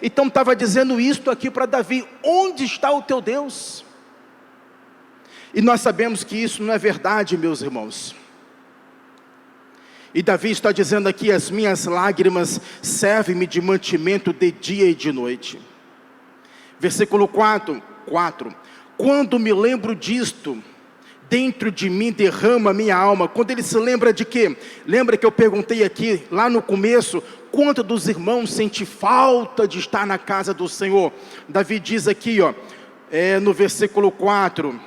Então estava dizendo isto aqui para Davi: onde está o teu Deus? E nós sabemos que isso não é verdade, meus irmãos. E Davi está dizendo aqui: as minhas lágrimas servem-me de mantimento de dia e de noite. Versículo 4: quando me lembro disto, dentro de mim derrama minha alma. Quando ele se lembra de quê? Lembra que eu perguntei aqui, lá no começo, quanto dos irmãos sente falta de estar na casa do Senhor? Davi diz aqui, no versículo 4: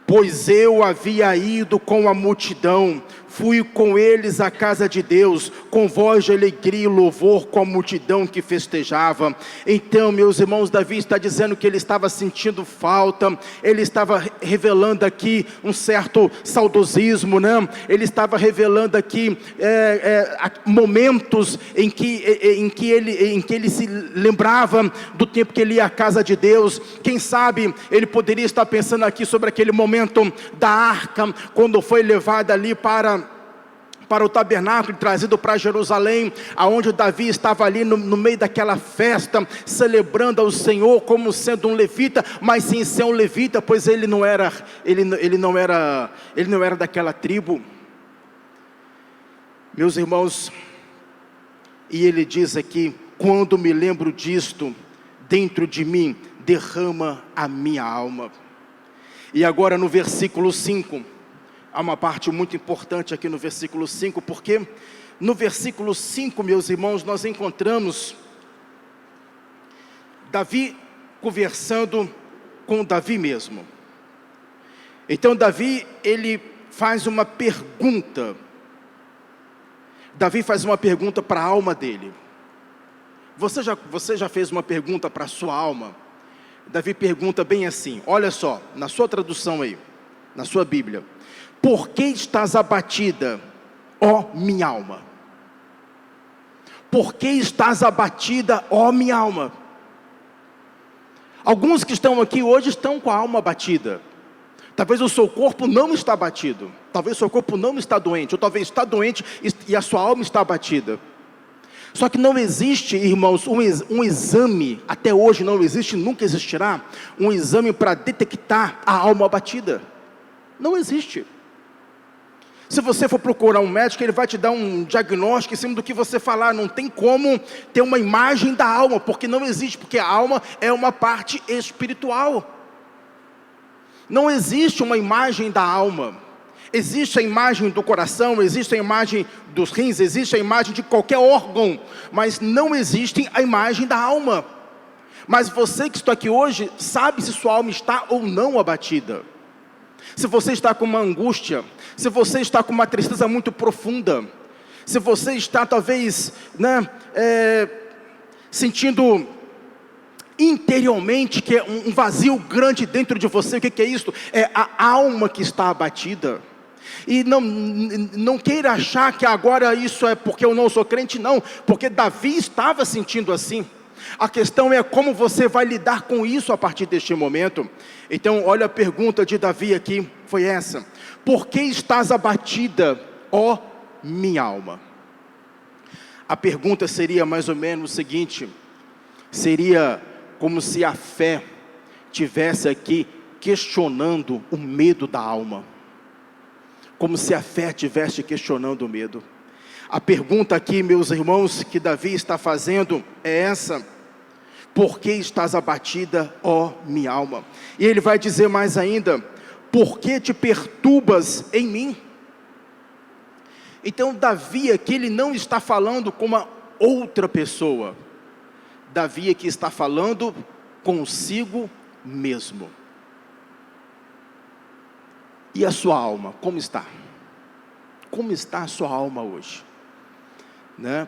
pois eu havia ido com a multidão, fui com eles à casa de Deus, com voz de alegria e louvor, com a multidão que festejava. Então, meus irmãos, Davi está dizendo que ele estava sentindo falta, ele estava revelando aqui um certo saudosismo, né? Ele estava revelando aqui momentos em que ele se lembrava do tempo que ele ia à casa de Deus. Quem sabe ele poderia estar pensando aqui sobre aquele momento da arca, quando foi levada ali para o tabernáculo e trazido para Jerusalém, aonde Davi estava ali no meio daquela festa, celebrando ao Senhor como sendo um levita, mas sem ser um levita, pois ele não era daquela tribo. Meus irmãos, e ele diz aqui: quando me lembro disto, dentro de mim derrama a minha alma. E agora no versículo 5, há uma parte muito importante aqui no versículo 5, porque no versículo 5, meus irmãos, nós encontramos Davi conversando com Davi mesmo. Então Davi, ele faz uma pergunta. Davi faz uma pergunta para a alma dele. Você já fez uma pergunta para a sua alma? Davi pergunta bem assim, olha só, na sua tradução aí, na sua Bíblia: por que estás abatida, ó minha alma? Por que estás abatida, ó minha alma? Alguns que estão aqui hoje estão com a alma abatida. Talvez o seu corpo não está abatido, talvez o seu corpo não está doente, ou talvez está doente e a sua alma está abatida. Só que não existe, irmãos, um exame, até hoje não existe, nunca existirá, um exame para detectar a alma abatida. Não existe. Se você for procurar um médico, ele vai te dar um diagnóstico em cima do que você falar. Não tem como ter uma imagem da alma, porque não existe, porque a alma é uma parte espiritual. Não existe uma imagem da alma. Existe a imagem do coração, existe a imagem dos rins, existe a imagem de qualquer órgão, mas não existe a imagem da alma. Mas você que está aqui hoje, sabe se sua alma está ou não abatida. Se você está com uma angústia, se você está com uma tristeza muito profunda, se você está talvez sentindo interiormente que é um vazio grande dentro de você. O que é isso? É a alma que está abatida. E não queira achar que agora isso é porque eu não sou crente, não, porque Davi estava sentindo assim. A questão é como você vai lidar com isso a partir deste momento. Então olha, a pergunta de Davi aqui foi essa: por que estás abatida, ó minha alma? A pergunta seria mais ou menos o seguinte: seria como se a fé tivesse aqui questionando o medo da alma. Como se a fé estivesse questionando o medo. A pergunta aqui, meus irmãos, que Davi está fazendo é essa: por que estás abatida, ó minha alma? E ele vai dizer mais ainda: por que te perturbas em mim? Então Davi aqui, ele não está falando com uma outra pessoa. Davi aqui está falando consigo mesmo. E a sua alma, como está? Como está a sua alma hoje? Né?